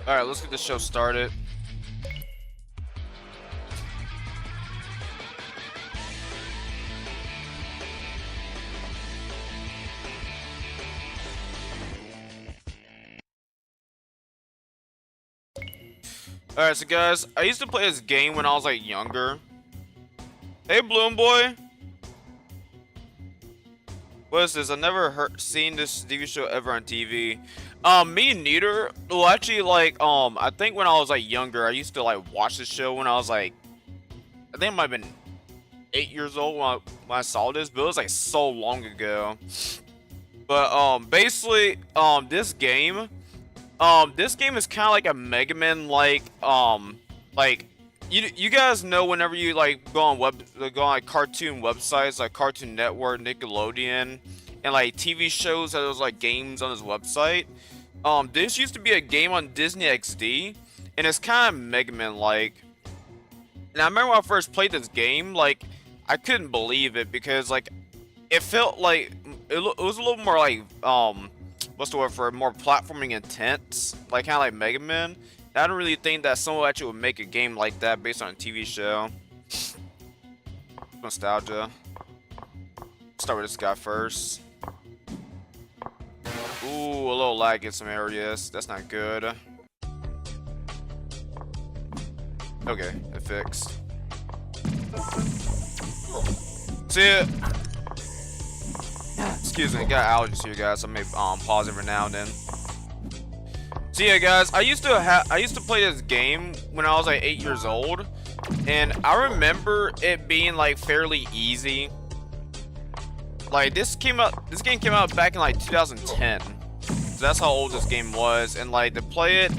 Alright, let's get the show started. Alright, so guys, I used to play this game when I was like younger. Hey, Bloom Boy. What is this? I've never seen this TV show ever on TV. Me neither. Well, actually, like, I think when I was like younger, I used to like watch this show when I was like, I think it might have been 8 years old when I saw this, but it was like so long ago. But basically, this game is kind of like a Mega Man, like you guys know whenever you like go on like cartoon websites like Cartoon Network, Nickelodeon, and like TV shows that was like games on this website. This used to be a game on Disney XD, and it's kind of Mega Man like. And I remember when I first played this game, like I couldn't believe it because like it felt like it was a little more like what's the word for it? More platforming intense, like kind of like Mega Man. I don't really think that someone actually would make a game like that based on a TV show. Nostalgia. Start with this guy first. Ooh, a little lag in some areas. That's not good. Okay, it fixed. See it. Excuse me, got allergies here, guys. So I may pause every now and then. So yeah, guys, I used to play this game when I was like 8 years old, and I remember it being like fairly easy. Like this game came out back in like 2010, so that's how old this game was. And like to play it,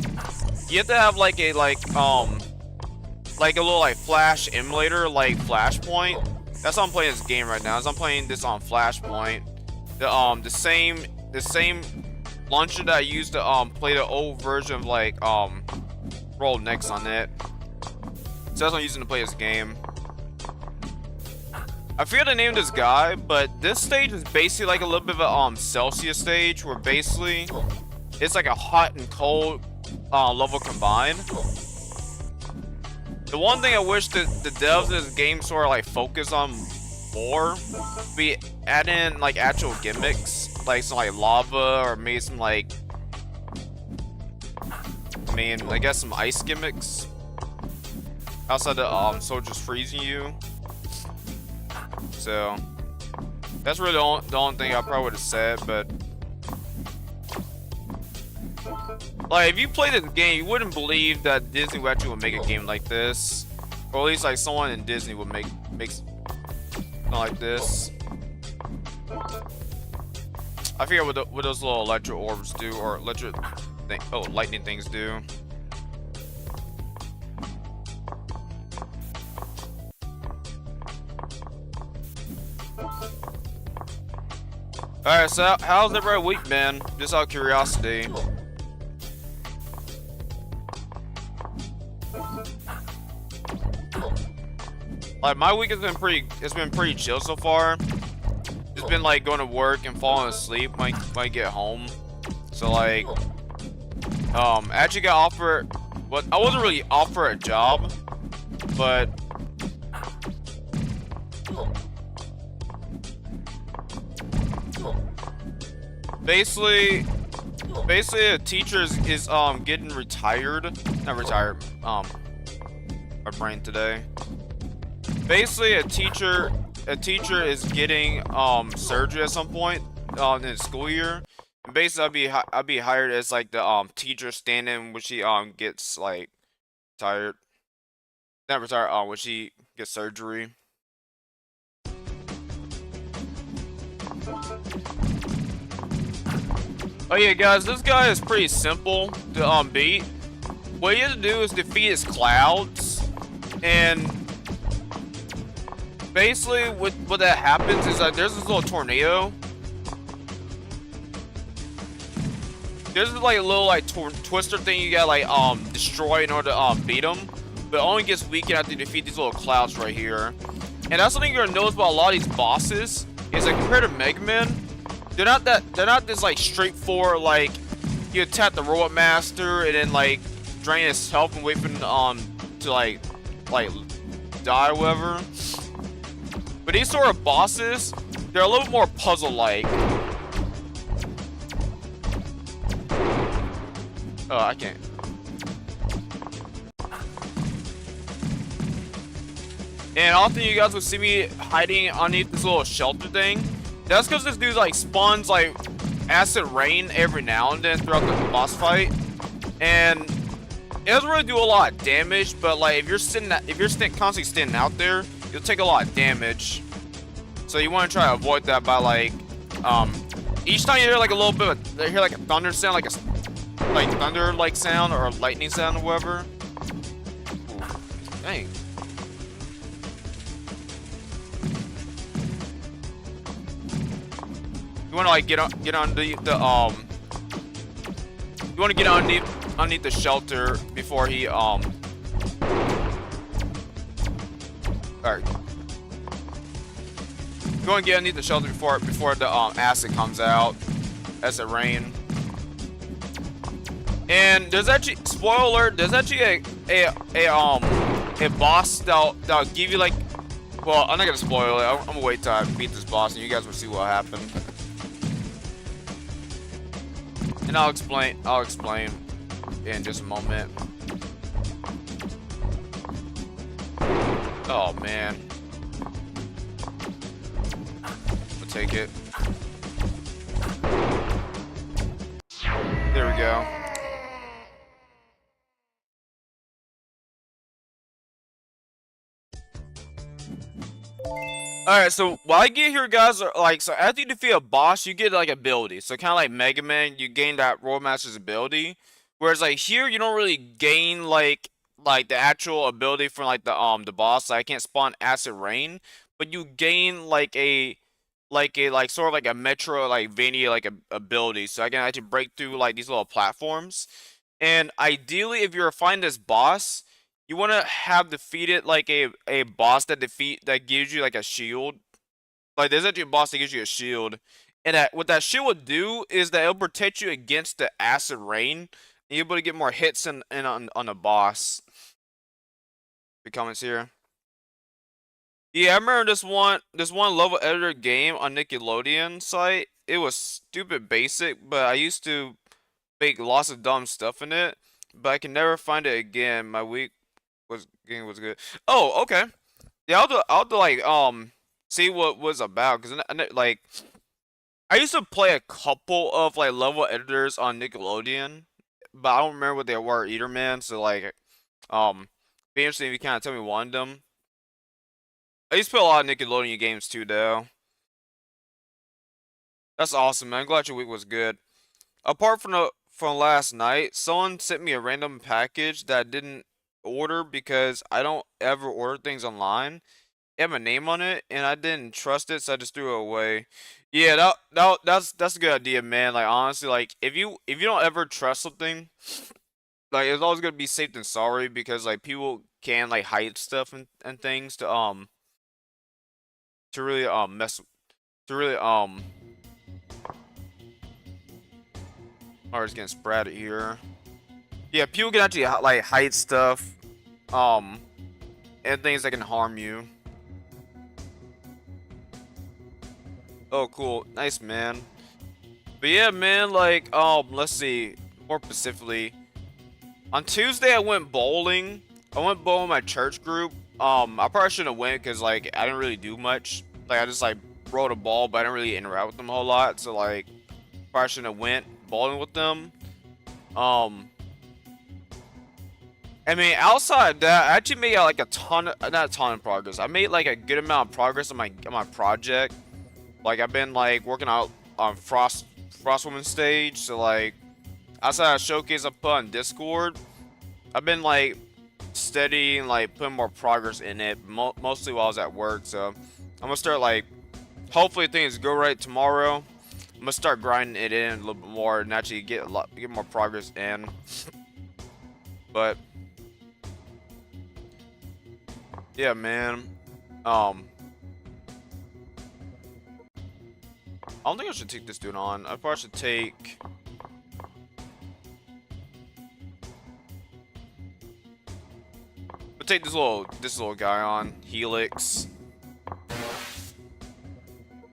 you have to have like a like a little like Flash emulator, like Flashpoint. That's how I'm playing this game right now. As I'm playing this on Flashpoint, the same launcher that I used to play the old version of like Roll Next on it. So that's what I'm using to play this game. I forget the name of this guy, but this stage is basically like a little bit of a Celsius stage, where basically it's like a hot and cold level combined. The one thing I wish that the devs of this game sort of like focus on more would be add in like actual gimmicks, like some like lava, or maybe some like, I guess some ice gimmicks outside the soldiers freezing you. So that's really the only thing I probably would have said. But like, if you play this game, you wouldn't believe that Disney would actually make a game like this, or at least like someone in Disney would make something like this. I forget what those little electro orbs do, or lightning things do. Alright, so how's every week been? Just out of curiosity. Like my week has been pretty chill so far. Just been like going to work and falling asleep when I get home. So like, I actually got offered. Well, I wasn't really offered a job, but basically a teacher is getting retired. Not retired. My brain today. Basically, a teacher is getting surgery at some point in the school year. And basically, I'll be hired as like the teacher stand-in when she gets like tired. Not retired. When she gets surgery. Oh yeah, guys, this guy is pretty simple to beat. What you have to do is defeat his clouds, and basically what that happens is that there's this little tornado. There's like a little like twister thing you gotta like destroy in order to beat him, but it only gets weakened after you defeat these little clouds right here. And that's something you're gonna notice about a lot of these bosses is like compared to Mega Man, they're not this like straightforward like you attack the Robot Master and then like drain his health and wait for him to like die or whatever. But these sort of bosses, they're a little more puzzle-like. Oh, I can't. And often you guys will see me hiding underneath this little shelter thing. That's because this dude like spawns like acid rain every now and then throughout the boss fight, and it doesn't really do a lot of damage. But like if you're constantly standing out there, you'll take a lot of damage. So you want to try to avoid that by like each time you hear like a little bit of you hear like a thunder sound, like thunder like sound or a lightning sound or whatever. Ooh, dang. You want to like get underneath the you want to get underneath the shelter before he Alright. You want to get underneath the shelter before the acid comes out. Acid rain. And there's actually, spoiler alert, there's actually a boss that'll give you like, well, I'm not gonna spoil it. I'm gonna wait till I beat this boss and you guys will see what happened. And I'll explain in just a moment. Oh man. We'll take it. There we go. Alright, so while I get here, guys, are like, so after you defeat a boss, you get like ability. So kind of like Mega Man, you gain that Royal Master's ability. Whereas like here, you don't really gain like the actual ability from like the boss. Like, I can't spawn acid rain, but you gain like sort of like a Metro like Vania like ability. So I can actually break through like these little platforms. And ideally, if you're fighting this boss, you want to have defeated like a boss that gives you like a shield. Like there's actually a boss that gives you a shield, and what that shield will do is that it'll protect you against the acid rain. And you're able to get more hits on the boss. The comments here. Yeah, I remember this one level editor game on Nickelodeon site. It was stupid basic, but I used to make lots of dumb stuff in it. But I can never find it again. My week game was good. Oh, okay. Yeah, I'll do like see what was about, because like I used to play a couple of like level editors on Nickelodeon, but I don't remember what they were either, man. So like be interesting if you kind of tell me one of them. I used to play a lot of Nickelodeon games too, though. That's awesome, man. I'm glad your week was good. Apart from last night, someone sent me a random package that I didn't order because I don't ever order things online. It had my name on it, and I didn't trust it, so I just threw it away. Yeah, that's a good idea, man. Like honestly, like if you don't ever trust something, like it's always gonna be safe than sorry, because like people can like hide stuff and things to really mess to really or it's getting spread here. Yeah, people can actually like hide stuff and things that can harm you. Oh, cool. Nice, man. But yeah, man, like, let's see. More specifically, on Tuesday, I went bowling. I went bowling with my church group. I probably shouldn't have went because, like, I didn't really do much. Like, I just, like, rode a ball, but I didn't really interact with them a whole lot. So, like, probably shouldn't have went bowling with them. I mean, outside of that, I actually made, like, not a ton of progress. I made, like, a good amount of progress on my project. Like, I've been, like, working out on Frostwoman stage, so, like, outside of showcase I put on Discord, I've been, like, steady and, like, putting more progress in it, mostly while I was at work, so I'm gonna start, like, hopefully things go right tomorrow. I'm gonna start grinding it in a little bit more and actually get more progress in. But yeah, man. I don't think I should take this dude on. I probably should take. We'll take this little guy on, Helix.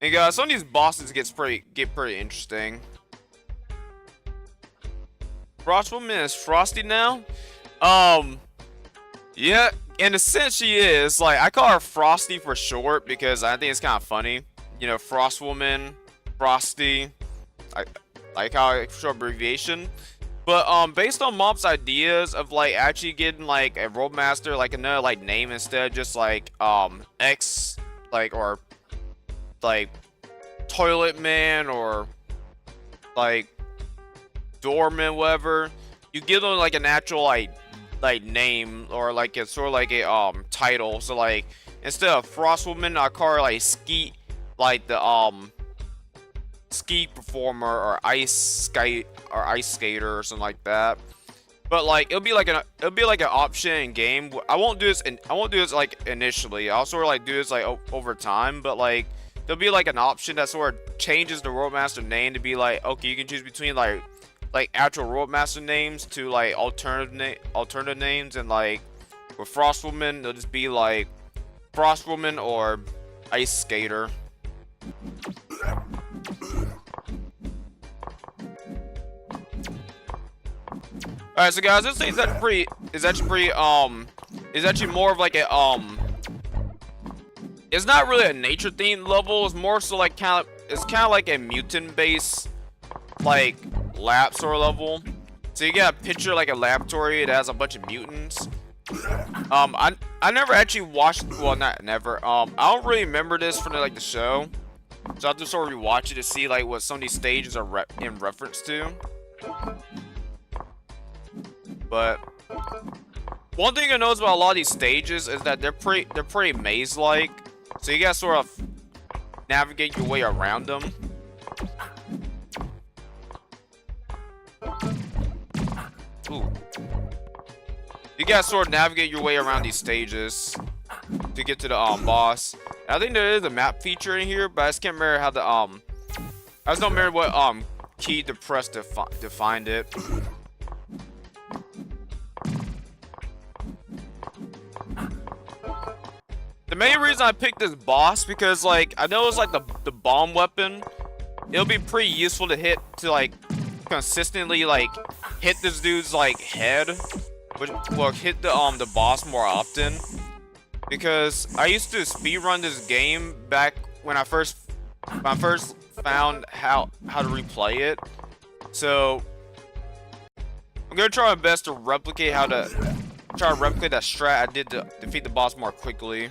And guys, some of these bosses get pretty interesting. Frostwoman is Frosty now. Yeah, in a sense she is. Like, I call her Frosty for short because I think it's kind of funny. You know, Frostwoman, Frosty. I like how it's short abbreviation. But based on Mob's ideas of like actually getting like a Roadmaster, like another like name instead, just like X, like, or like Toilet Man or like Doorman, whatever. You give them like an actual like name or like it's sort of like a title. So like instead of Frostwoman, I call her like Skeet, like the ski performer or ice skater or something like that. But like it'll be like an option in game. I won't do this like initially. I'll sort of like do this like over time. But like there'll be like an option that sort of changes the Roadmaster name to be like, okay, you can choose between like actual Roadmaster names to like alternative names, and like with Frostwoman it'll just be like Frostwoman or Ice Skater. Alright, so guys, this thing is actually more of like a it's not really a nature themed level. It's more so like kind of like a mutant based like lab sort of level. So you get a picture like a laboratory that has a bunch of mutants. I never actually watched, well, not never. I don't really remember this from the show, so I have to sort of rewatch it to see like what some of these stages are in reference to. But one thing I notice about a lot of these stages is that they're pretty maze-like, so you gotta sort of navigate your way around them. Ooh. You gotta sort of navigate your way around these stages to get to the boss. And I think there is a map feature in here, but I just can't remember how the I just don't remember what key to press to find it. The main reason I picked this boss because like I know it's like the bomb weapon. It'll be pretty useful to like consistently like hit this dude's like head, which will hit the boss more often. Because I used to speedrun this game back when I first found how to replay it. So I'm gonna try my best to replicate that strat I did to defeat the boss more quickly.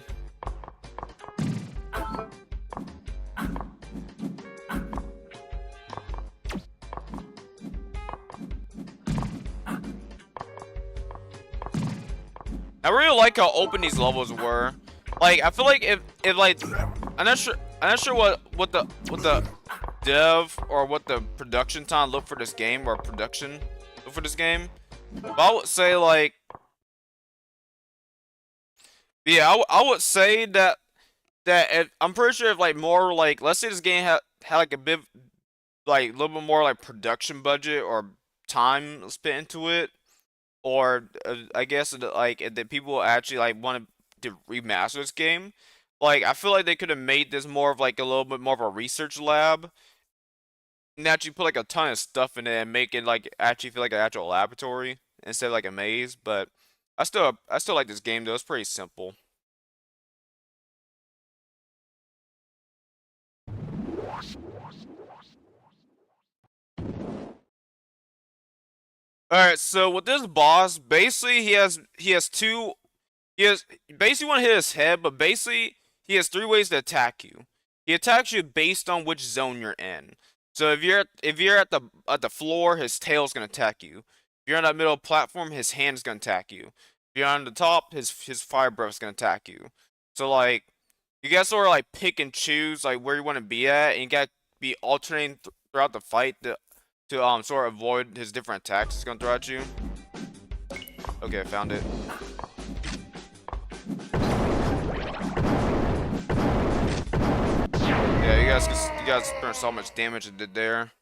I really like how open these levels were. Like I feel like if like I'm not sure what the dev or what the production time look for this game or production look for this game. But I would say like Yeah, I would say that I'm pretty sure if like more like let's say this game had like a bit like a little bit more like production budget or time spent into it, or I guess like that people actually like wanted to remaster this game. Like I feel like they could have made this more of like a little bit more of a research lab and actually put like a ton of stuff in it and make it like actually feel like an actual laboratory instead of like a maze. But I still like this game though. It's pretty simple. All right, so with this boss, basically he has basically want to hit his head, but basically he has three ways to attack you. He attacks you based on which zone you're in. So if you're at the floor, his tail's gonna attack you. If you're on that middle platform, his hand's gonna attack you. If you're on the top, his fire breath's gonna attack you. So like you guys sort of like pick and choose like where you want to be at, and you got to be alternating throughout the fight to sort of avoid his different attacks he's gonna throw at you. Okay, I found it. Yeah, you guys experienced so much damage it did there.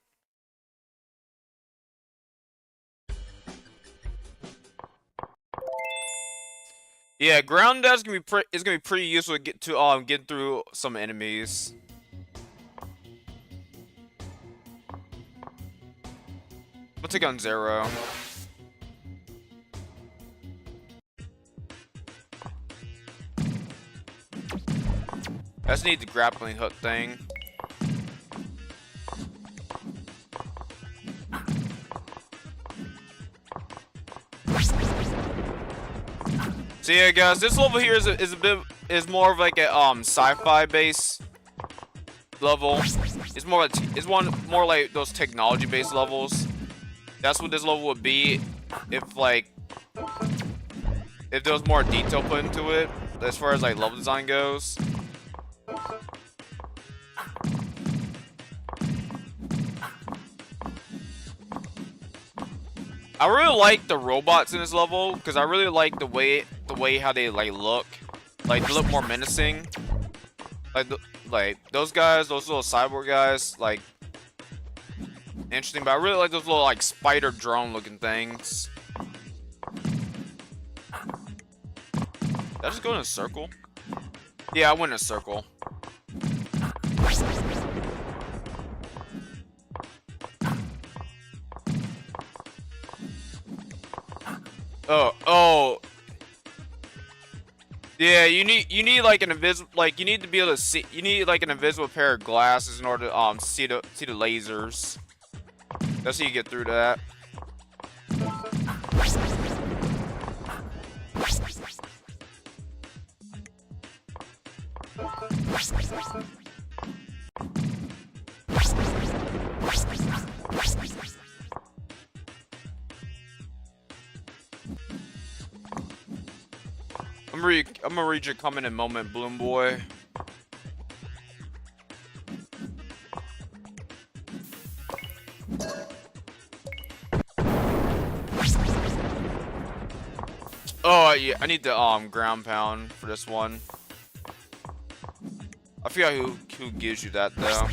Yeah, ground dash is gonna be pretty useful to get through some enemies. We'll take on Zero. I just need the grappling hook thing. So yeah, guys, this level here is more of like a sci-fi base level. It's more like those technology based levels. That's what this level would be if like if there was more detail put into it as far as like level design goes. I really like the robots in this level because I really like the way how they like look. Like they look more menacing. Like those guys, those little cyborg guys, like interesting, but I really like those little like spider drone looking things. Did I just go in a circle? Yeah, I went in a circle. Oh. Yeah, you need like an invisible, like you need to be able to see. You need like an invisible pair of glasses in order to see the lasers. That's how you get through that. I'm gonna read your comment in a moment, Bloom Boy. Oh yeah, I need the ground pound for this one. I forgot who gives you that though.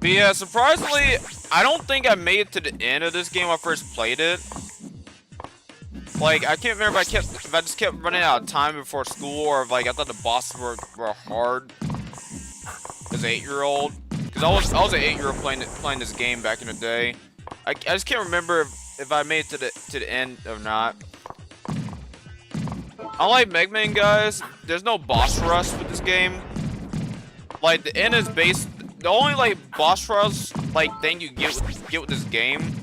But yeah, surprisingly, I don't think I made it to the end of this game when I first played it. Like, I can't remember if I just kept running out of time before school, or if like I thought the bosses were hard as an 8-year-old. Because I was an 8-year-old playing this game back in the day. I just can't remember if I made it to the end or not. Unlike Mega Man, guys, there's no boss rush with this game. Like the end is based. The only like boss rush like thing you get with this game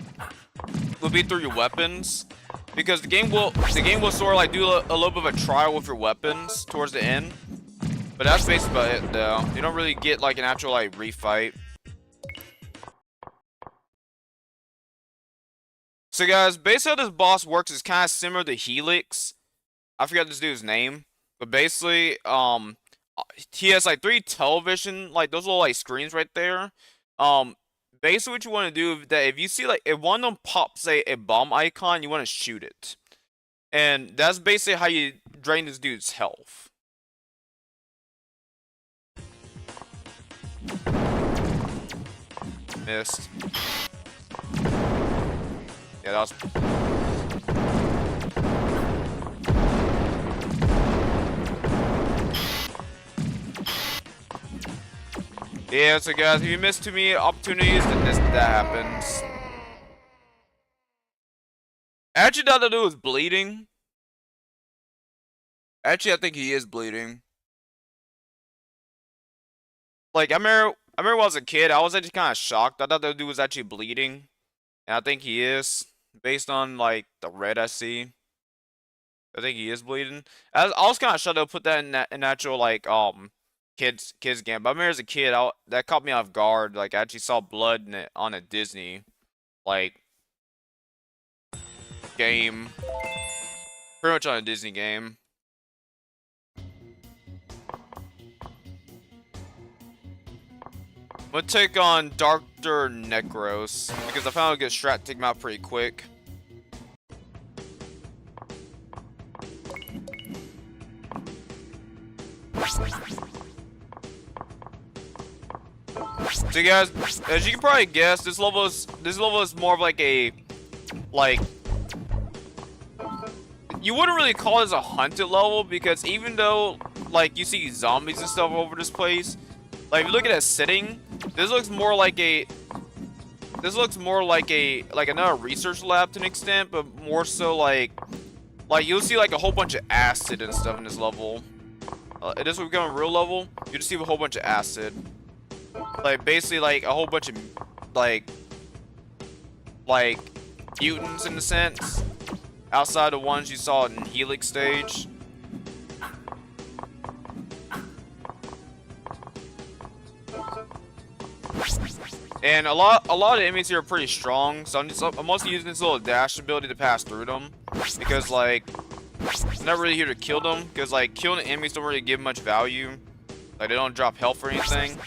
will be through your weapons, because the game will sort of like do a little bit of a trial with your weapons towards the end. But that's basically about it though. You don't really get like an actual like refight. So guys, basically how this boss works is kind of similar to Helix. I forgot this dude's name, but basically, he has like 3 television, like those little like screens right there. Basically what you want to do is that if you see like if one of them pops a bomb icon, you want to shoot it, and that's basically how you drain this dude's health. Missed. Yeah, that was. Yeah, so guys, if you miss too many opportunities, then that happens. Actually, thought that dude was bleeding. Actually, I think he is bleeding. Like, I remember when I was a kid, I was actually kind of shocked. I thought that dude was actually bleeding. And I think he is, based on, like, the red I see. I think he is bleeding. I was kind of shocked they'll put that in an actual, like, kids game. But I remember as a kid, that caught me off guard. Like, I actually saw blood in it on a Disney, like, game. Pretty much on a Disney game. I'm gonna take on Dr. Necros, because I found a good strat to take him out pretty quick. So guys, as you can probably guess, this level is more of like a, like, you wouldn't really call this a hunted level, because even though like you see zombies and stuff over this place, like if you look at that setting, this looks more like another research lab to an extent, but more so like you'll see like a whole bunch of acid and stuff in this level. This will become a real level. You just see a whole bunch of acid, like basically like a whole bunch of like mutants in the sense, outside the ones you saw in Helix stage. And a lot of enemies here are pretty strong, so I'm mostly using this little dash ability to pass through them, because like I'm not really here to kill them, because like killing the enemies don't really give much value, like they don't drop health or anything,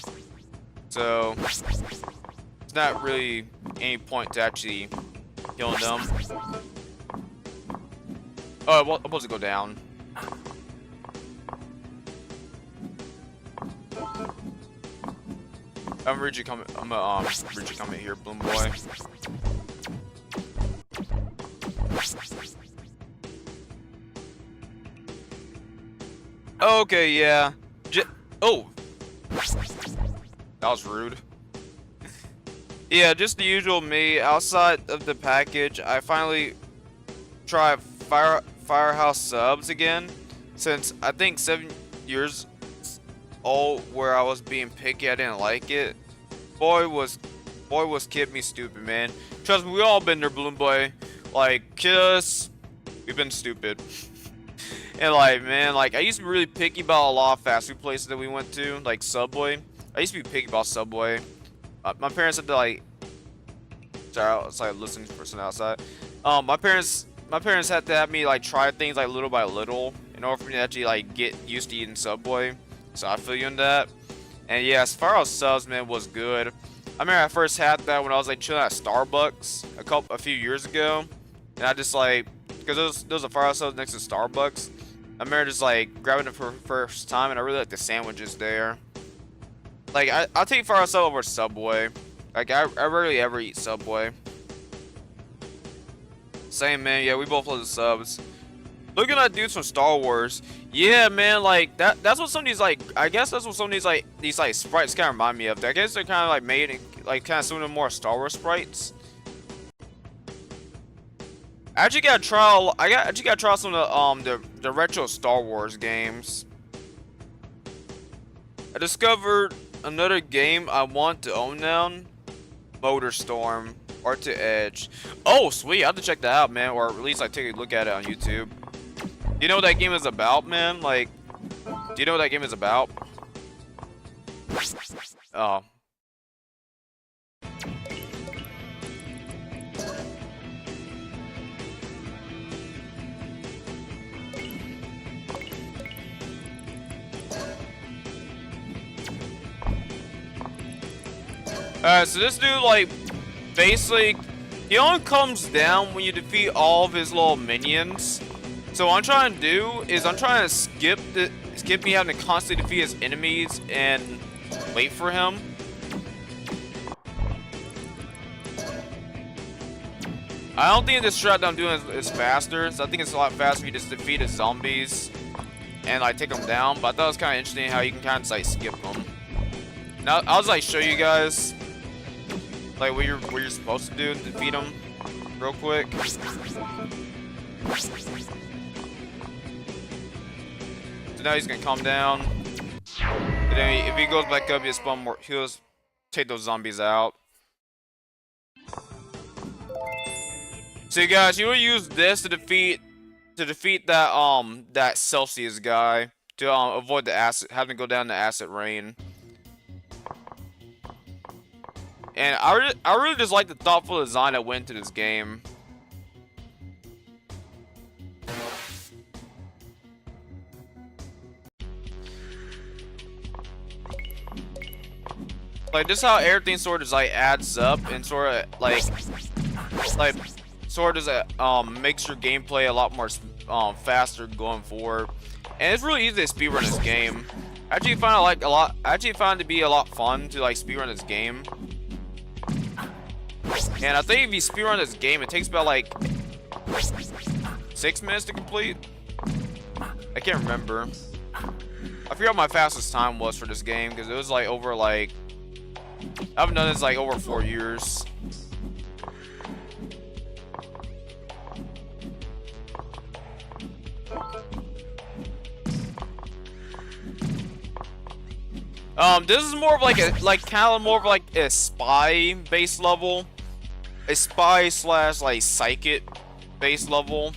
so it's not really any point to actually killing them. Oh, I'm supposed to go down. I'm Reggie coming. Reggie coming here, Bloom Boy. Okay, yeah. Oh, that was rude. Yeah, just the usual me. Outside of the package, I finally tried Firehouse Subs again, since I think 7 years old where I was being picky, I didn't like it. Boy was Kid me stupid, man. Trust me, we all been there, Bloom Boy. Like, kids, we've been stupid. And like, man, like I used to be really picky about a lot of fast food places that we went to, like Subway. I used to be picky about Subway. My parents had to like, sorry, I was like listening for something outside. My parents had to have me like try things like little by little in order for me to actually like get used to eating Subway. So I feel you in that. And yeah, as far as subs, man, was good. I remember I first had that when I was like chilling at Starbucks a few years ago, and I just like, because there was a Firehouse Subs next to Starbucks. I remember just like grabbing it for the first time, and I really like the sandwiches there. Like I'll take Firehouse Subs over Subway. Like I rarely ever eat Subway. Same, man. Yeah, we both love the subs. Looking at dudes from Star Wars, yeah, man, like that's what some of these like, I guess that's what some of these like sprites kind of remind me of. I guess they're kind of like made like kind of similar to more Star Wars sprites. I actually gotta try some of the retro Star Wars games. I discovered another game I want to own now, MotorStorm, Art to Edge. Oh, sweet, I have to check that out, man, or at least like take a look at it on YouTube. You know what that game is about, man? Like, do you know what that game is about? Oh. Alright, so this dude, like, basically, he only comes down when you defeat all of his little minions. So what I'm trying to do is I'm trying to skip me having to constantly defeat his enemies and wait for him. I don't think this strat that I'm doing is faster, so I think it's a lot faster if you just defeat his zombies and like take them down. But I thought it was kind of interesting how you can kind of like skip them. Now I'll just like show you guys like what you're supposed to do to defeat them real quick. So now he's gonna calm down. And then if he goes back up, he'll spawn more. He'll take those zombies out. So you guys, you will use this to defeat that Celsius guy to avoid the acid, having to go down the acid rain. And I really just like the thoughtful design that went into this game. Like this is how everything sort of like adds up and sort of like sort of makes your gameplay a lot more faster going forward. And it's really easy to speedrun this game. I actually find it to be a lot fun to like speedrun this game. And I think if you speedrun this game, it takes about like 6 minutes to complete. I can't remember. I forgot what my fastest time was for this game because it was like over like I haven't done this like over 4 years. This is more of like a spy based level, a spy slash like psychic based level.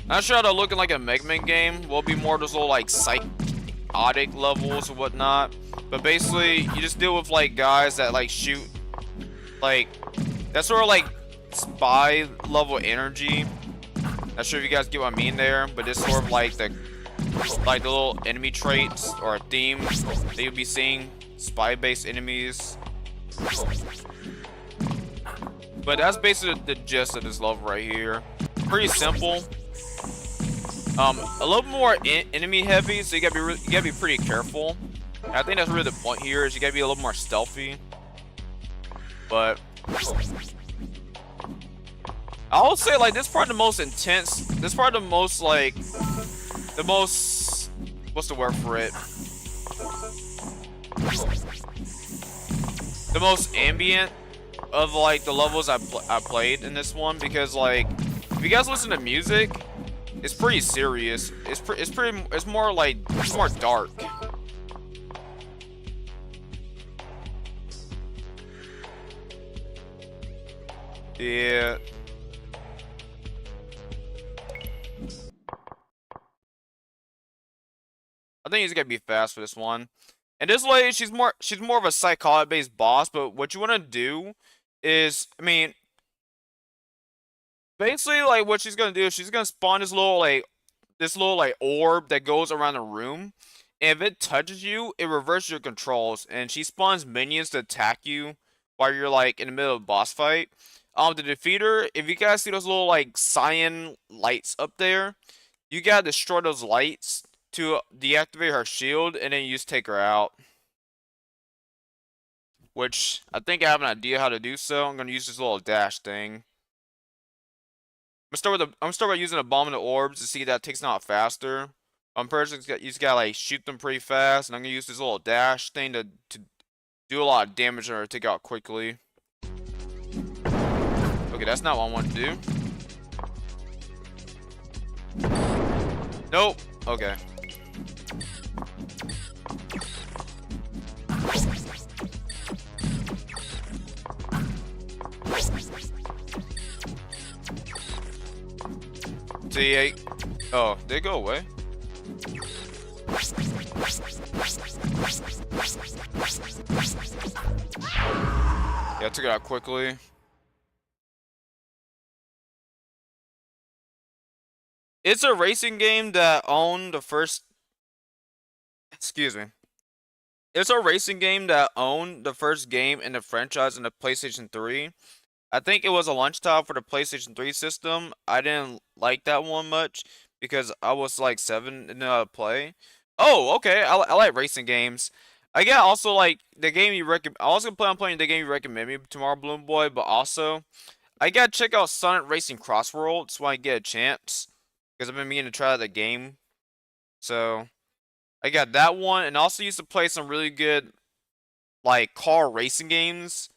Not sure how to look in like a Mega Man game. Will be more of those little like psychotic levels or whatnot. But basically, you just deal with like guys that like shoot, like that's sort of like spy level energy. Not sure if you guys get what I mean there, but it's sort of like the little enemy traits or themes that you'll be seeing, spy-based enemies. But that's basically the gist of this level right here. Pretty simple. A little more enemy heavy, so you gotta be pretty careful. And I think that's really the point here, is you gotta be a little more stealthy. But I will say like this part the most intense. This part the most like the most, what's the word for it? The most ambient of like the levels I played in this one, because like if you guys listen to music, it's pretty serious. It's more dark. Yeah. I think he's gonna be fast for this one. And this lady, she's more of a psychotic based boss, but what you wanna do is, I mean, basically like what she's gonna do is she's gonna spawn this little orb that goes around the room. And if it touches you, it reverses your controls, and she spawns minions to attack you while you're like in the middle of a boss fight. To defeat her, if you guys see those little like cyan lights up there, you gotta destroy those lights to deactivate her shield, and then you just take her out. Which I think I have an idea how to do so. I'm gonna use this little dash thing. I'm gonna start by using abominable orbs to see if that takes them out faster. Personally, you just gotta like shoot them pretty fast, and I'm gonna use this little dash thing to do a lot of damage on her to take out quickly. Okay, that's not what I want to do. Nope. Okay. T8. Oh, they go away. Yeah, I took it out quickly. It's a racing game that owned the first. Excuse me. It's a racing game that owned the first game in the franchise in the PlayStation 3. I think it was a launch title for the PlayStation 3 system. I didn't like that one much because I was like 7 and didn't know how to play. Oh, okay. I like racing games. I get also like the game you recommend. I was gonna plan on playing the game you recommend me tomorrow, Bloom Boy, but also I gotta check out Sonic Racing Cross Worlds when I get a chance because I've been meaning to try the game. So I got that one, and also used to play some really good like car racing games.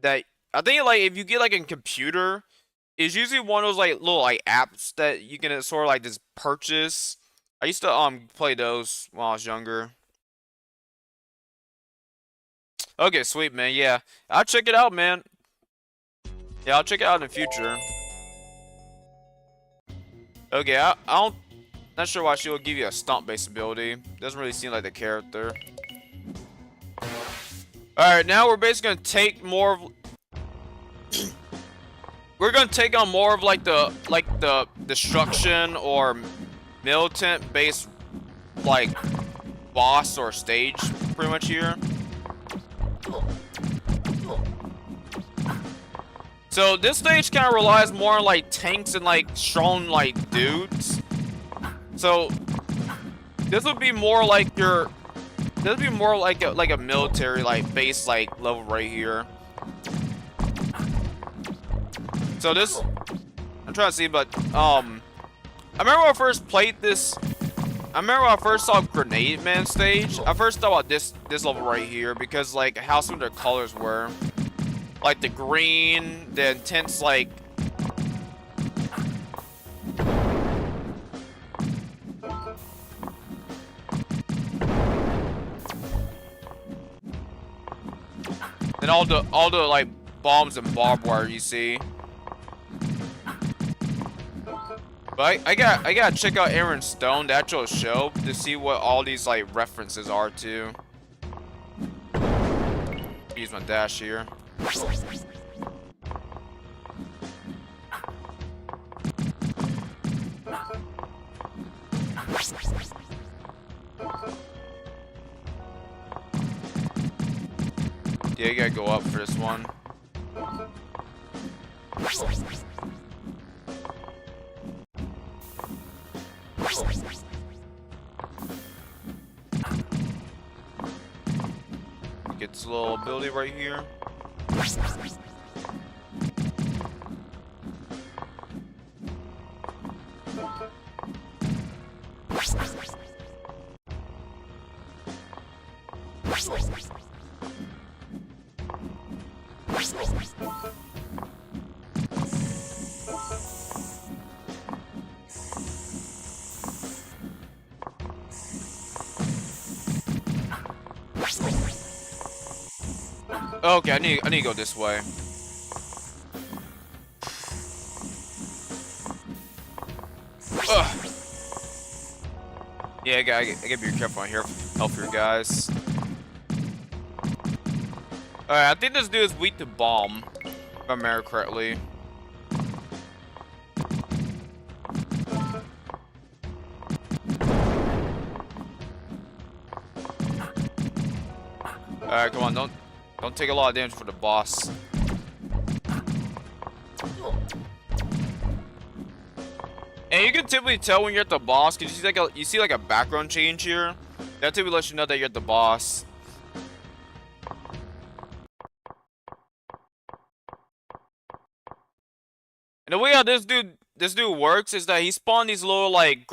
That I think like if you get like a computer, it's usually one of those like little like apps that you can sort of like just purchase. I used to play those when I was younger. Okay, sweet man. Yeah, I'll check it out, man. Yeah, I'll check it out in the future. Okay, I don't. Not sure why she will give you a stomp-based ability. Doesn't really seem like the character. Alright, now we're basically gonna take more of... we're gonna take on more of like the destruction or militant based like boss or stage pretty much here. So this stage kind of relies more on like tanks and like strong like dudes. So this would be more like your this would be more like a military like base like level right here. So this I'm trying to see, but I remember when I first played this. I remember when I first saw Grenade Man stage. I first thought about this level right here because like how some of their colors were, like the green, the intense like. And all the like bombs and barbed wire you see. But I gotta check out Aaron Stone, the actual show, to see what all these like references are to. Use my dash here. Yeah, you gotta go up for this one. Gets a little ability right here. Okay, I need to go this way. Ugh. Yeah, I gotta be careful on here. Help your guys. Alright, I think this dude is weak to bomb, if I remember correctly. Alright, come on, don't take a lot of damage for the boss. And you can typically tell when you're at the boss because you see like a background change here. That typically lets you know that you're at the boss. And the way how this dude works is that he spawned these little like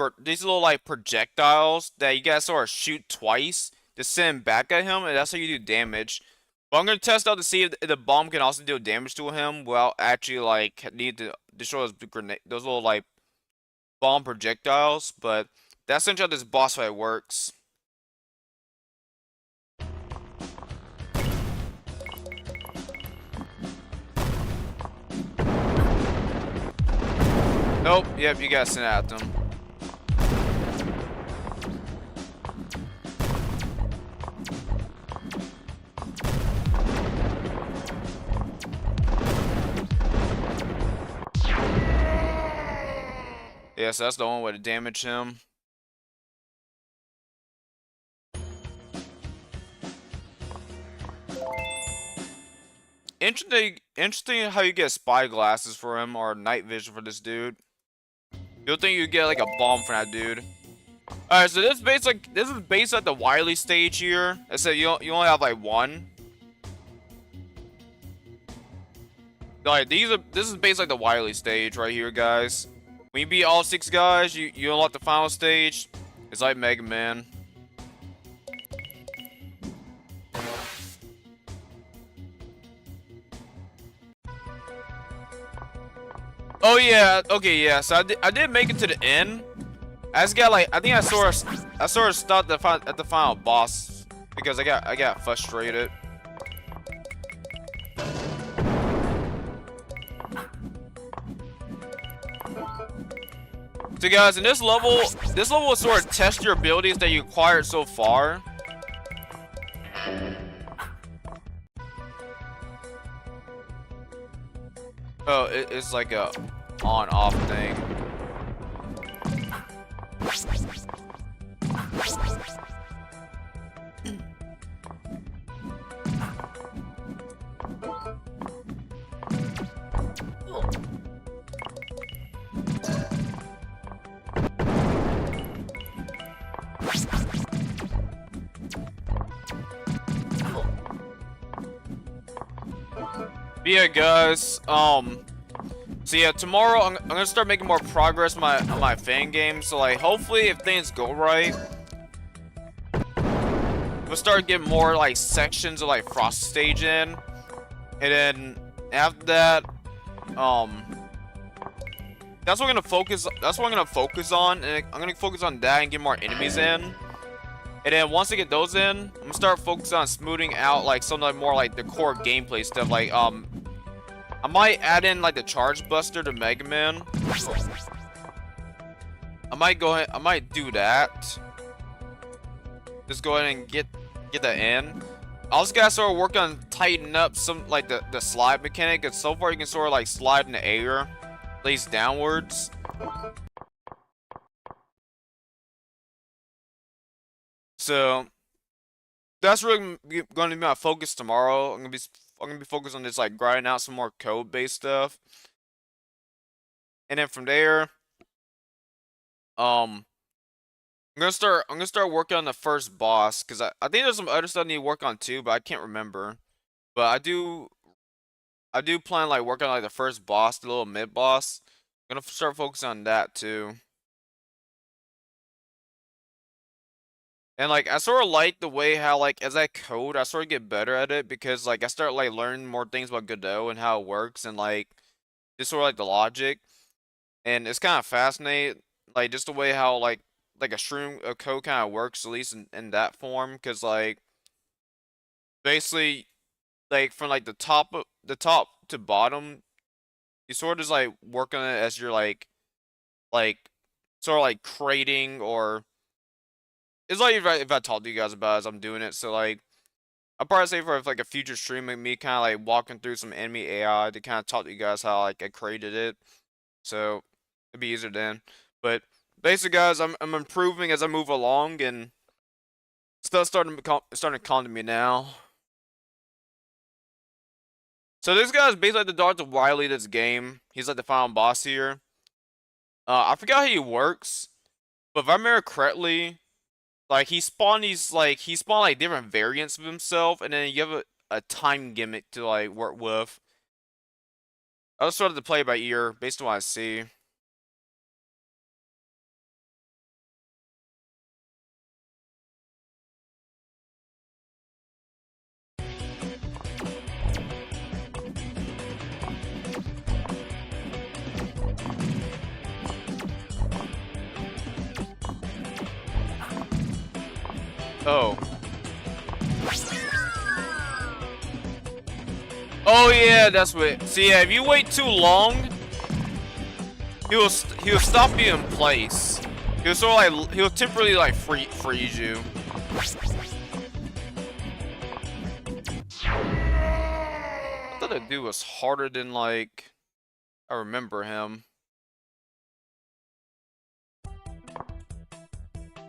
projectiles that you gotta sort of shoot twice to send back at him, and that's how you do damage. But I'm gonna test out to see if the bomb can also do damage to him without actually like need to destroy those little like bomb projectiles. But that's essentially how this boss fight works. Nope, yep, you gotta send it at them. Yes, that's the only way to damage him. interesting how you get spy glasses for him or night vision for this dude. You'll think you get like a bomb for that dude. Alright, so this is based at the Wily stage here. I said you only have like one. Like this is based like the Wily stage right here, guys. When you beat all 6 guys, you unlock the final stage. It's like Mega Man. Oh yeah, okay, yeah. So I did make it to the end. I just got like I think I sort of stopped at the final boss because I got frustrated. So guys, in this level will sort of test your abilities that you acquired so far. Oh, it's like a on-off thing. But yeah, guys, so yeah, tomorrow I'm gonna start making more progress on my fan game. So like, hopefully, if things go right, we'll start getting more like sections of like Frost stage in, and then after that, that's what I'm gonna focus. That's what I'm gonna focus on, and I'm gonna focus on that and get more enemies in. And then once I get those in, I'm gonna start focusing on smoothing out like some like more like the core gameplay stuff. Like I might add in like the Charge Buster to Mega Man. I might do that. Just go ahead and get that in. I also gotta sort of work on tightening up some like the slide mechanic. Cause so far you can sort of like slide in the air, at least downwards. So that's really going to be my focus tomorrow. I'm gonna be focused on just like grinding out some more code-based stuff, and then from there, I'm gonna start working on the first boss because I think there's some other stuff I need to work on too, but I can't remember. But I do plan like working on like the first boss, the little mid boss. I'm gonna start focusing on that too. And like I sort of like the way how like as I code, I sort of get better at it because like I start like learning more things about Godot and how it works and like just sort of like the logic. And it's kind of fascinating, like just the way how like a stream of code kind of works, at least in that form. Because like basically like from like the top to bottom, you sort of just like work on it as you're like sort of like creating or. It's like if I talk to you guys about it as I'm doing it, so like I'll probably say for like a future stream of me kind of like walking through some enemy AI to kind of talk to you guys how like I created it, so it'd be easier then. But basically, guys, I'm improving as I move along, and stuff's starting to come to me now. So this guy's basically like the Dr. Wily this game. He's like the final boss here. I forgot how he works, but if I remember correctly. Like he spawned like different variants of himself, and then you have a time gimmick to like work with. I was sort of to play by ear based on what I see. Oh. Oh yeah, that's what. See, yeah, if you wait too long, he'll stop you in place. He'll sort of like he'll temporarily like freeze you. I thought that dude was harder than like I remember him.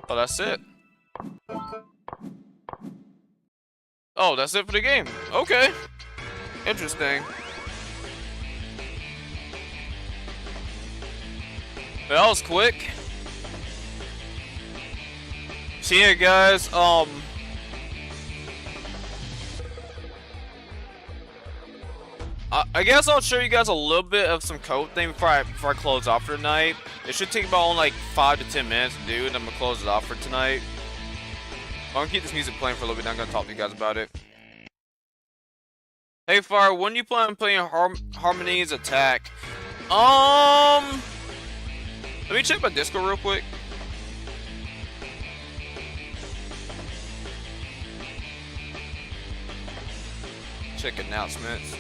Oh, that's it. Oh, that's it for the game. Okay. Interesting. That was quick. See ya, guys. I guess I'll show you guys a little bit of some code thing before I close off for tonight. It should take about only like 5 to 10 minutes to do, and I'm gonna close it off for tonight. I'm gonna keep this music playing for a little bit. I'm gonna talk to you guys about it. Hey, Fire, when do you plan on playing Harmony's Attack? Let me check my Discord real quick. Check announcements.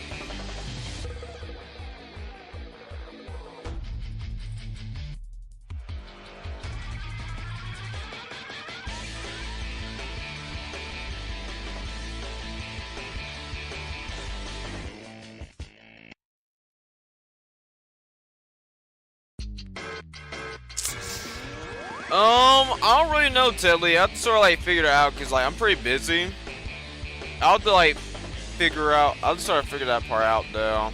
I don't really know, Tedley. I have to sort of like figure it out because like I'm pretty busy. I'll have to like figure out. I'll just sort of figure that part out though.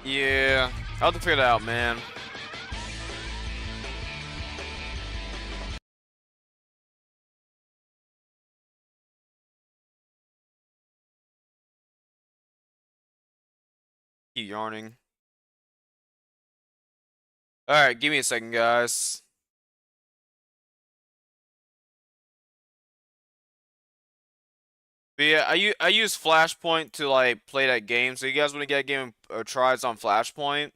Yeah, I'll have to figure that out, man. Keep yarning. Alright, give me a second, guys. But yeah, I use Flashpoint to like play that game. So you guys want to get a game tries on Flashpoint?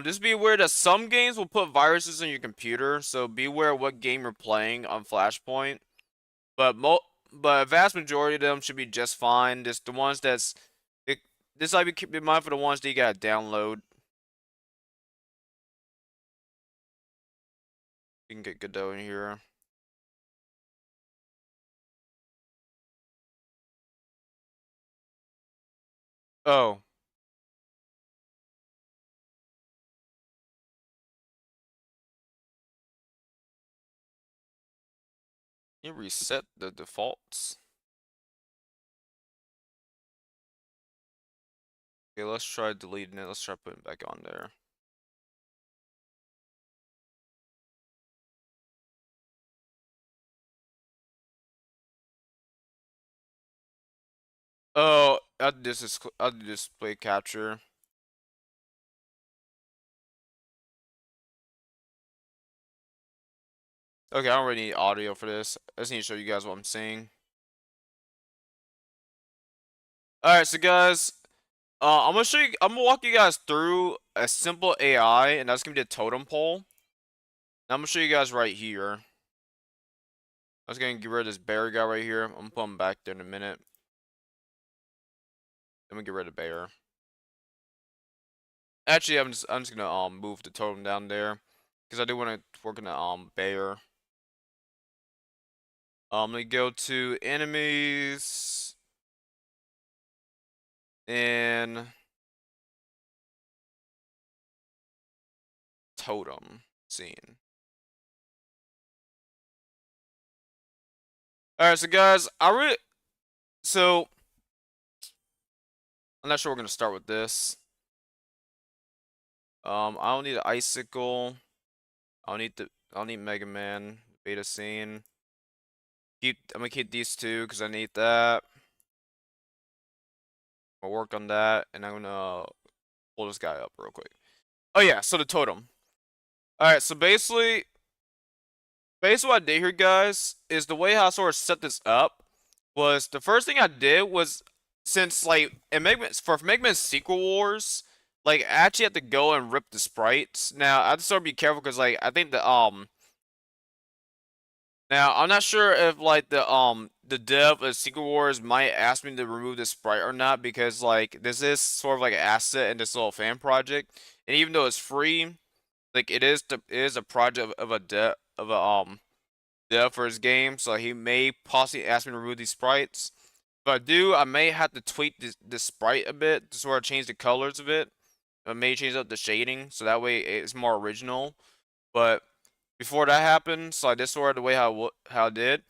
Just be aware that some games will put viruses on your computer, so be aware what game you're playing on Flashpoint. But a vast majority of them should be just fine. Just the ones that's this I keep in mind for the ones that you gotta download. You can get Godot in here. Oh. You reset the defaults. Okay, let's try deleting it. Let's try putting it back on there. Oh, I'll do display capture. Okay, I don't really need audio for this. I just need to show you guys what I'm seeing. Alright, so guys, I'm gonna walk you guys through a simple AI, and that's gonna be the totem pole. Now I'm gonna show you guys right here. I was gonna get rid of this bear guy right here. I'm gonna put him back there in a minute. Then we get rid of bear. Actually, I'm just gonna move the totem down there because I do want to work on the bear. I'm gonna go to enemies and totem scene. Alright, so guys, I'm not sure we're gonna start with this. I don't need an icicle. I don't need Mega Man beta scene. I'm gonna keep these two because I need that. I'll work on that, and I'm gonna pull this guy up real quick. Oh yeah, so the totem. Alright, so basically what I did here, guys, is the way how I sort of set this up was the first thing I did was, since like for Mega Man Secret Wars, like I actually had to go and rip the sprites. Now I have to sort of be careful because like I think now I'm not sure if like the dev of Secret Wars might ask me to remove the sprite or not, because like this is sort of like an asset in this little fan project, and even though it's free, like it is a project of a dev for his game, so he may possibly ask me to remove these sprites. If I do, I may have to tweak this sprite a bit to sort of change the colors of it. I may change up the shading so that way it's more original. But before that happened. So like this sort of the way how I did.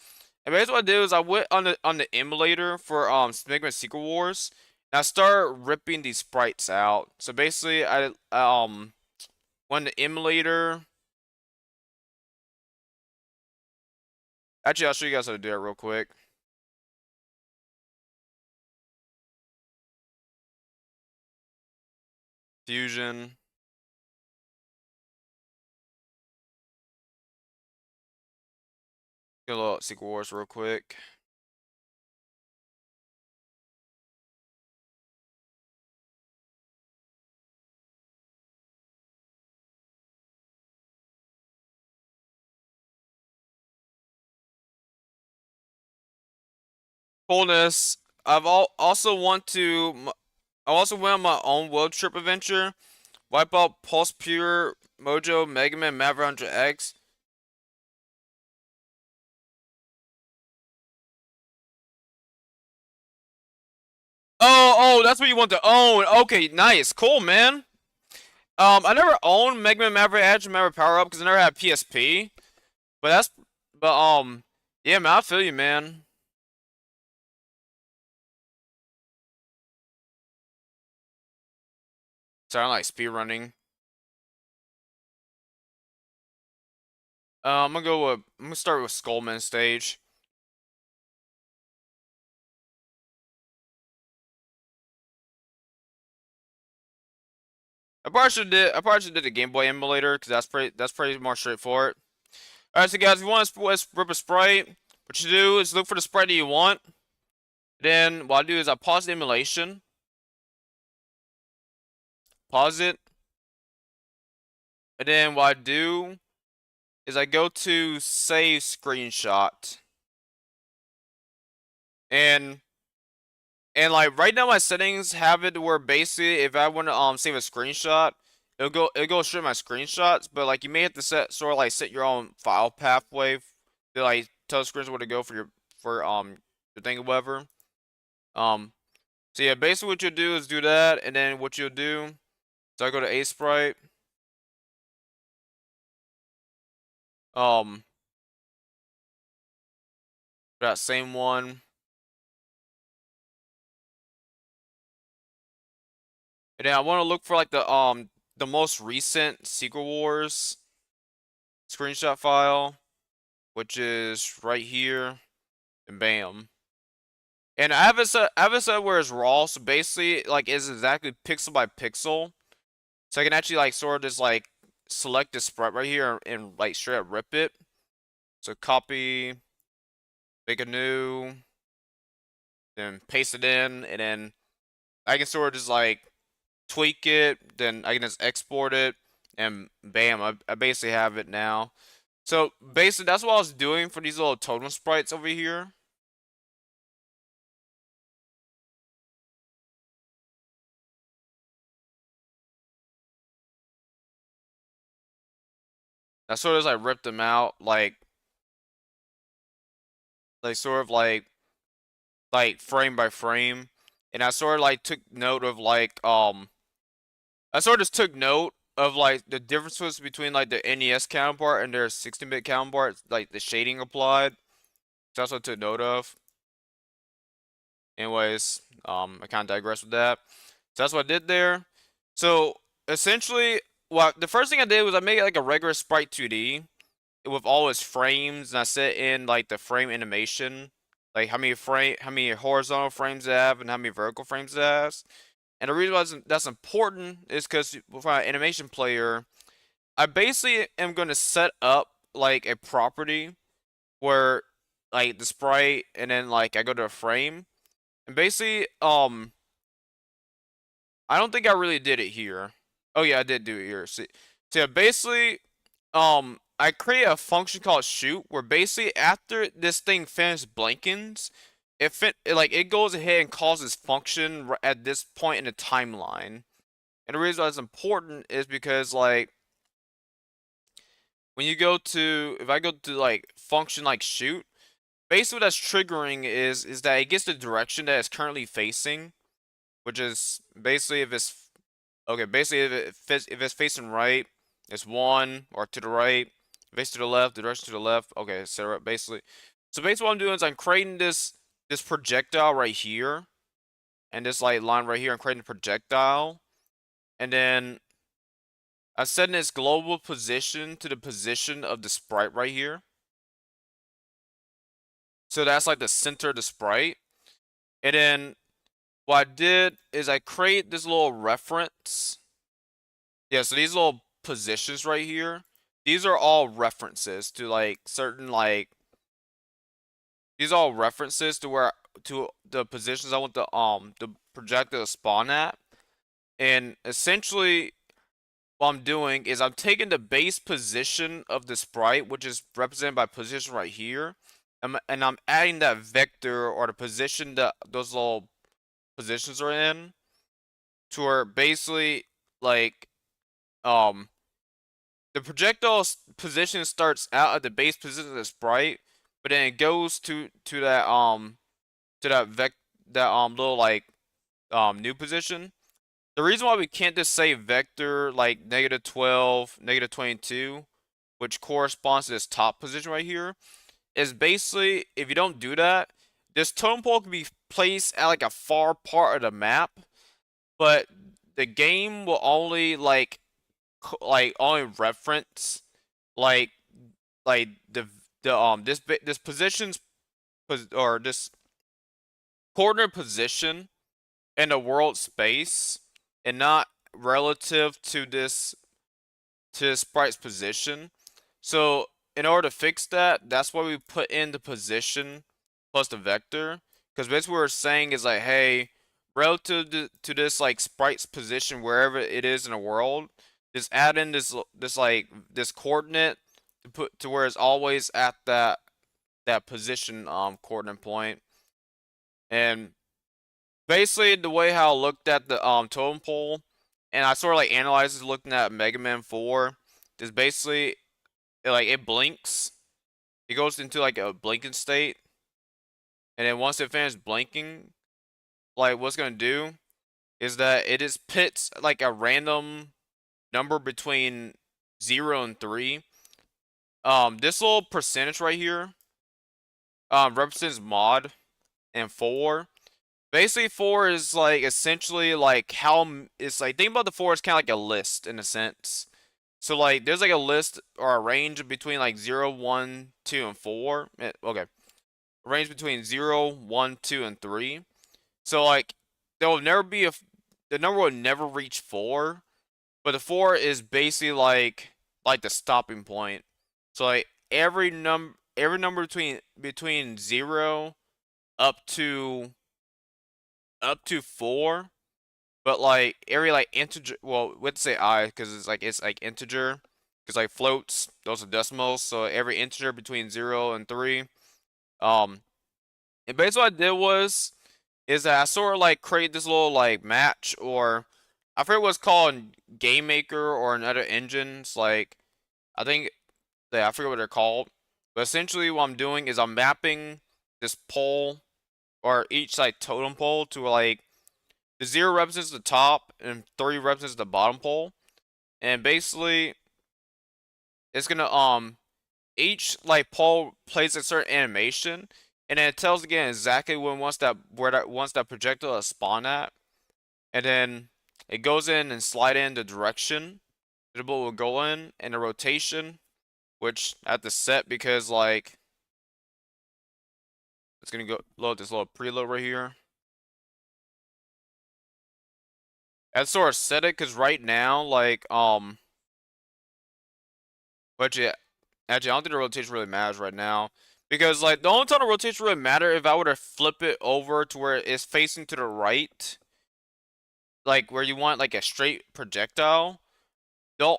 And basically what I did was I went on the emulator for Smegma Secret Wars, and I started ripping these sprites out. So basically I went the emulator. Actually, I'll show you guys how to do it real quick. Fusion. Get a little Secret Wars real quick. Coolness. Also want to. I also went on my own world trip adventure. Wipe out Pulse Pure, Mojo, Mega Man, Maverick 100X. Oh, that's what you want to own. Okay, nice, cool, man. I never owned Mega Man Maverick Edge and Maverick Power Up because I never had PSP. But yeah, man, I feel you, man. Sorry, I'm like speed running. I'm gonna start with Skullman stage. I probably should did a Game Boy emulator because that's pretty more straightforward. Alright, so guys, if you want to rip a sprite, what you do is look for the sprite that you want. Then what I do is I pause the emulation. Pause it. And then what I do is I go to save screenshot. And like right now my settings have it where basically if I want to save a screenshot, it'll go straight my screenshots, but like you may have to set your own file pathway to like tell screenshots where to go for your thing or whatever. So yeah, basically what you'll do is do that, and then what you'll do, so I go to Aseprite. Um, that same one. And then I want to look for like the most recent Secret Wars screenshot file, which is right here, and bam. And I have it set where it's raw, so basically like it's exactly pixel by pixel. So I can actually like sort of just like select this sprite right here and like straight up rip it. So copy, make a new, then paste it in, and then I can sort of just like tweak it, then I can just export it, and bam, I basically have it now. So basically that's what I was doing for these little totem sprites over here. I sort of just like ripped them out like sort of like frame by frame. And I sort of like took note of I sort of just took note of like the differences between like the NES counterpart and their 16-bit counterpart, like the shading applied. So that's what I took note of. Anyways, I kind of digress with that. So that's what I did there. So essentially, the first thing I did was I made like a regular Sprite 2D with all its frames, and I set in like the frame animation, like how many horizontal frames it have, and how many vertical frames it has. And the reason why that's important is because with my animation player, I basically am going to set up like a property where like the sprite, and then like I go to a frame, and basically I don't think I really did it here. Oh yeah, I did do it here. So yeah, basically I create a function called shoot where basically after this thing finishes blinkings, it goes ahead and calls this function at this point in the timeline. And the reason why it's important is because like when you go to if I go to like function like shoot, basically what that's triggering is that it gets the direction that it's currently facing, which is basically if it's okay, basically if it's facing right, it's 1, or to the right, face to the left, the direction to the left. Okay, etc. Basically, so basically what I'm doing is I'm creating this projectile right here, and this like line right here. I'm creating a projectile, and then I'm setting its global position to the position of the sprite right here. So that's like the center of the sprite. And then what I did is I create this little reference. Yeah, so these little positions right here, these are all references to like certain like these are all references to where to the positions I want the projectile to spawn at. And essentially what I'm doing is I'm taking the base position of the sprite, which is represented by position right here, and I'm adding that vector or the position that those little positions are in to where basically like the projectile position starts out at the base position of the sprite, but then it goes to that little like new position. The reason why we can't just say vector like -12, -22, which corresponds to this top position right here, is basically if you don't do that, this totem pole can be placed at like a far part of the map, but the game will only like only reference like this position's or this coordinate position in the world space and not relative to this sprite's position. So in order to fix that, that's why we put in the position plus the vector. Because basically what we're saying is like, hey, relative to this like sprite's position wherever it is in the world, just add in this coordinate to put to where it's always at that position coordinate point. And basically the way how I looked at the totem pole, and I sort of like analyzed it looking at Mega Man 4, is basically it blinks. It goes into like a blinking state, and then once it finishes blinking, like what's gonna do is that it just pits like a random number between 0 and 3. This little percentage right here represents mod, and 4. Basically, 4 is like essentially like how it's like think about the 4 is kind of like a list in a sense. So like there's like a list or a range between like 0, 1, 2, and 4. Okay. A range between 0, 1, 2, and 3. So like there will never be the number will never reach 4, but the 4 is basically like the stopping point. So like every number between 0 up to 4, but like every like integer, well, let's say I because it's like integer because like floats, those are decimals, so every integer between 0 and 3. And basically what I did is that I sort of like create this little like match, or I forget what's called in Game Maker or in other engines, like I think I forget what they're called, but essentially what I'm doing is I'm mapping this pole or each like totem pole to like the 0 represents the top and 3 represents the bottom pole, and basically it's gonna each like pole plays a certain animation, and then it tells again exactly when wants that projectile to spawn at, and then it goes in and slide in the direction the ball will go in and the rotation, which I have to set because like it's gonna go load this little preload right here. I sort of set it because right now, like, but yeah, actually, I don't think the rotation really matters right now. Because, like, the only time the rotation really matter if I were to flip it over to where it's facing to the right, like, where you want, like, a straight projectile. The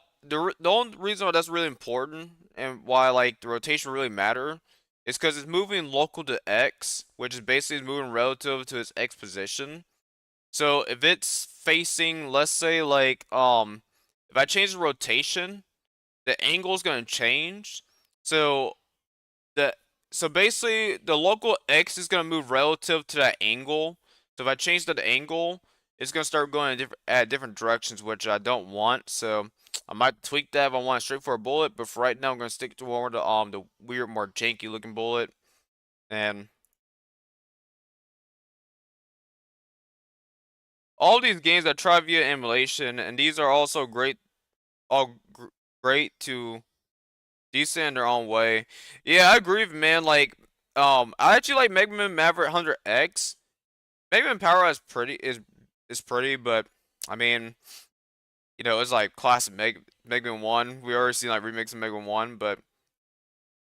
only reason why that's really important and why, like, the rotation really matter is because it's moving local to X, which is basically moving relative to its X position. So if it's facing, let's say like if I change the rotation, the angle is gonna change. So the basically the local X is gonna move relative to that angle. So if I change that angle, it's gonna start going at different directions, which I don't want. So I might tweak that if I want a straightforward bullet, but for right now, I'm gonna stick to more the weird, more janky looking bullet. And all these games I try via emulation, and these are also great, all great to decent in their own way. Yeah, I agree with you, man. Like, I actually like Mega Man Maverick 100X. Mega Man Power is pretty, but I mean, you know, it's like classic Mega Man 1. We already seen like remakes of Mega Man 1, but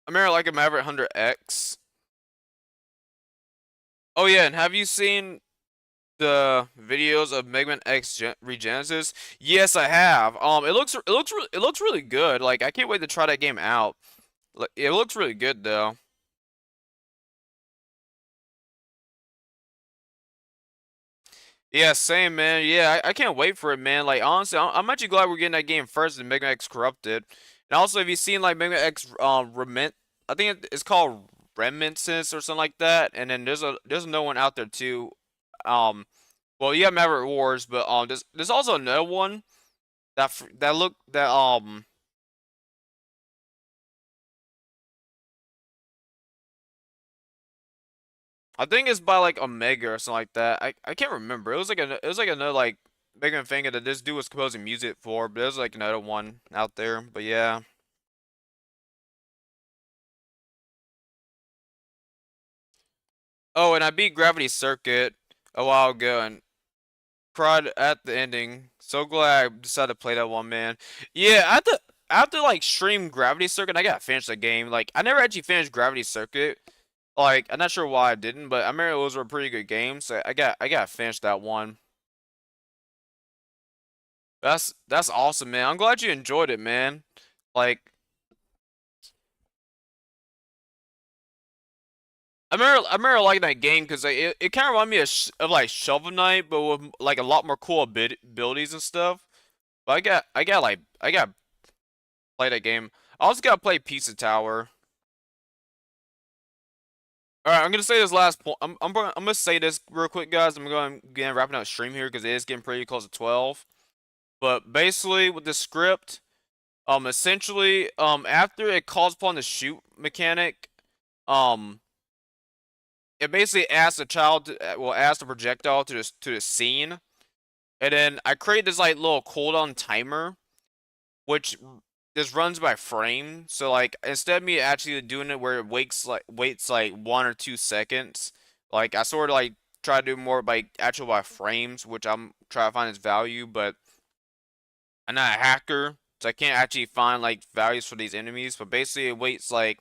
I remember like a Maverick 100X. Oh yeah, and have you seen the videos of Mega Man X Regenesis? Yes, I have. It looks really good. Like I can't wait to try that game out. It looks really good though. Yeah, same man. Yeah, I can't wait for it, man. Like honestly, I'm actually glad we're getting that game first than Mega Man X Corrupted. And also, have you seen like Mega Man X Remit? I think it's called Reminiscence or something like that. And then there's another one out there too. Um, well, you have Maverick Wars, but there's also another one that look that I think it's by like Omega or something like that. I can't remember. It was like another like Mega Man thing that this dude was composing music for, but there's like another one out there. But yeah. Oh, and I beat Gravity Circuit a while ago and cried at the ending. So glad I decided to play that one, man. Yeah, after like stream Gravity Circuit, I gotta finish the game. Like I never actually finished Gravity Circuit. Like I'm not sure why I didn't, but I remember those were pretty good games. So I gotta finish that one. That's awesome, man. I'm glad you enjoyed it, man. Like I remember liking that game because like, it kind of reminded me of like Shovel Knight, but with like a lot more cool abilities and stuff. But I got to play that game. I also gotta play Pizza Tower. All right, I'm gonna say this last point. I'm gonna say this real quick, guys. I'm going to get wrapping up stream here because it is getting pretty close to 12. But basically, with the script, essentially, after it calls upon the shoot mechanic, um, it basically asks the child, well, asks the projectile to the scene, and then I create this like little cooldown timer, which this runs by frame. So like instead of me actually doing it where it waits like 1 or 2 seconds, like I sort of like try to do more by actual by frames, which I'm trying to find its value, but I'm not a hacker, so I can't actually find like values for these enemies. But basically, it waits like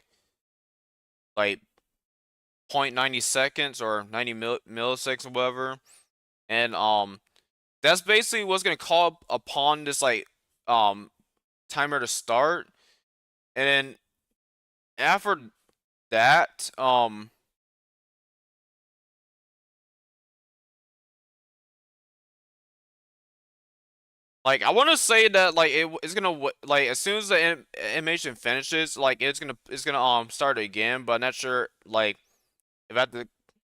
0.90 seconds or 90 milliseconds or whatever, and that's basically what's gonna call upon this like um timer to start, and then after that, like I want to say that like it's gonna like as soon as the animation finishes, like it's gonna start again, but I'm not sure like if I have to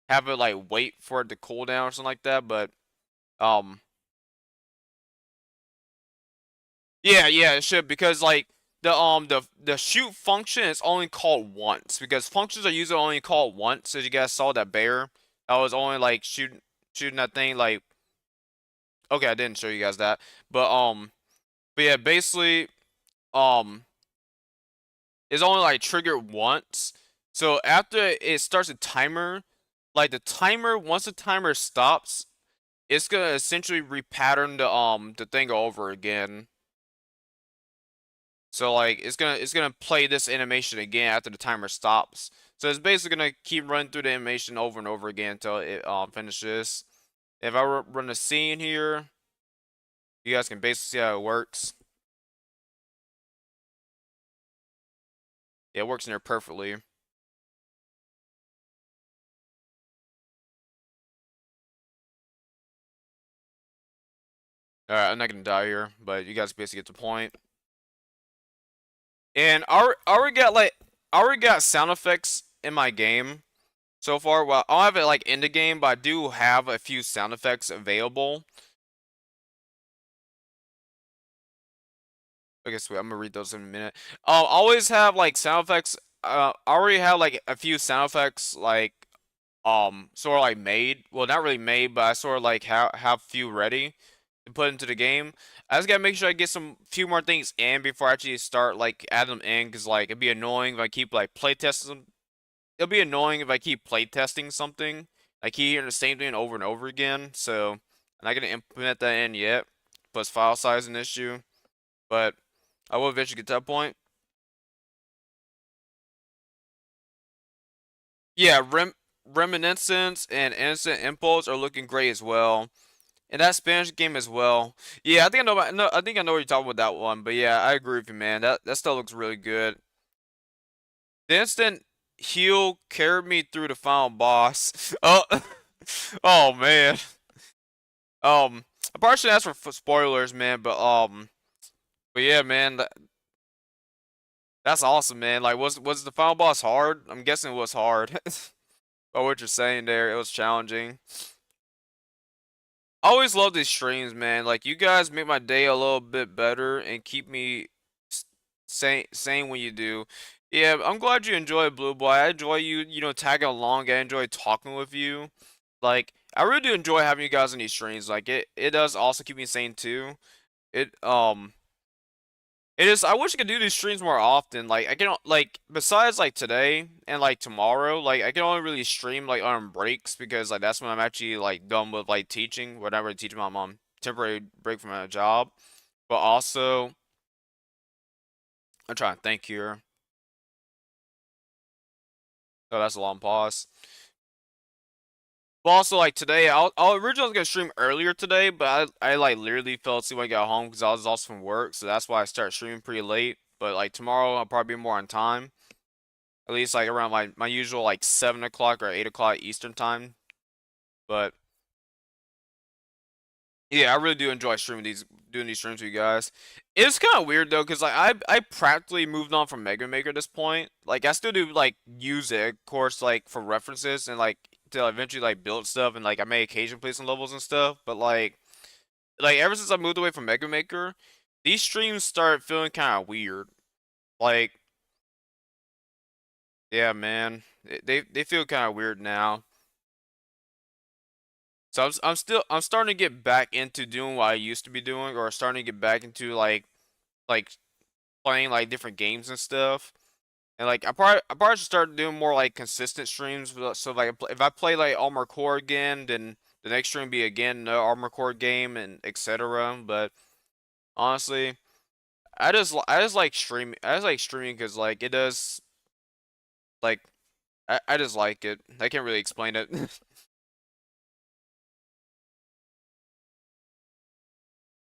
have it like wait for it to cool down or something like that, but um yeah, it should because like the shoot function is only called once because functions are usually only called once. As you guys saw that bear, I was only like shooting that thing like okay, I didn't show you guys that, but yeah, basically um it's only like triggered once. So after it starts a timer, like the timer once the timer stops, it's gonna essentially repattern the thing over again. So like it's gonna play this animation again after the timer stops. So it's basically gonna keep running through the animation over and over again until it finishes. If I run a scene here, you guys can basically see how it works. Yeah, it works in there perfectly. Alright, I'm not gonna die here, but you guys basically get the point. And I already got sound effects in my game so far. Well, I don't have it like in the game, but I do have a few sound effects available. Okay, sweet. I'm gonna read those in a minute. Always have like sound effects. I already have like a few sound effects like sort of like made. Well, not really made, but I sort of like have few ready to put into the game. I just gotta make sure I get some few more things in before I actually start like adding them in, cause like it'd be annoying if I keep like playtesting. It'll be annoying if I keep playtesting something. I keep hearing the same thing over and over again. So I'm not gonna implement that in yet. Plus file size an issue, but I will eventually get to that point. Yeah, Reminiscence and Innocent Impulse are looking great as well. And that Spanish game as well. Yeah, I think I know no, I think I know what you're talking about that one, but yeah, I agree with you, man. That stuff looks really good. The instant heal carried me through the final boss. Oh, oh man. I probably shouldn't ask for spoilers, man, but yeah, man, that's awesome, man. Like, was the final boss hard? I'm guessing it was hard. By what you're saying there, it was challenging. I always love these streams, man. Like, you guys make my day a little bit better and keep me sane when you do. Yeah, I'm glad you enjoy Blue Boy. I enjoy you, tagging along. I enjoy talking with you. Like, I really do enjoy having you guys on these streams. Like, it does also keep me sane too. It it is. I wish I could do these streams more often. Like I can like besides like today and like tomorrow, like I can only really stream like on breaks because like that's when I'm actually like done with like teaching, whatever I teach my mom temporary break from my job. But also, I'm trying to think here. Oh, that's a long pause. But also like today, I originally was gonna stream earlier today, but I like literally fell asleep when I got home because I was also from work, so that's why I started streaming pretty late. But like tomorrow, I'll probably be more on time. At least like around my usual like 7 o'clock or 8 o'clock Eastern time. But yeah, I really do enjoy doing these streams with you guys. It's kind of weird though, cause like I practically moved on from Mega Maker at this point. Like I still do like use it, of course, like for references and like to eventually like build stuff and like I may occasionally play some levels and stuff. But like ever since I moved away from Mega Maker, these streams start feeling kind of weird. Like yeah, man, they feel kind of weird now. So I'm starting to get back into doing what I used to be doing, or starting to get back into like playing like different games and stuff. And like I probably should start doing more like consistent streams. So like if I play like Armored Core again, then the next stream be again the Armored Core game and etc. But honestly, I just like streaming. I just like streaming because like it does like I just like it. I can't really explain it.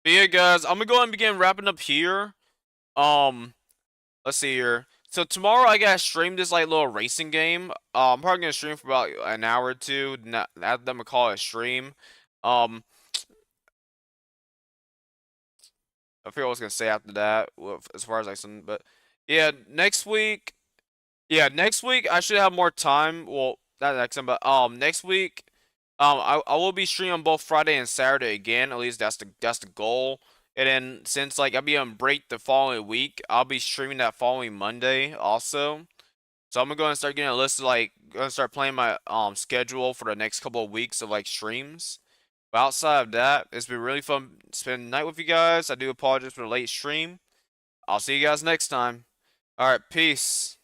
But yeah, guys, I'm gonna go ahead and begin wrapping up here. Um, let's see here. So tomorrow I gotta stream this like little racing game. I'm probably gonna stream for about an hour or two. Not I'm gonna call it a stream. Um, I forget what I was gonna say after that. As far as like some, but yeah, next week. Yeah, next week I should have more time. Well, not next time, but next week, I will be streaming both Friday and Saturday again. At least that's the goal. And then since like I'll be on break the following week, I'll be streaming that following Monday also. So I'm gonna go and start getting a list of like gonna start playing my schedule for the next couple of weeks of like streams. But outside of that, it's been really fun spending the night with you guys. I do apologize for the late stream. I'll see you guys next time. All right, peace.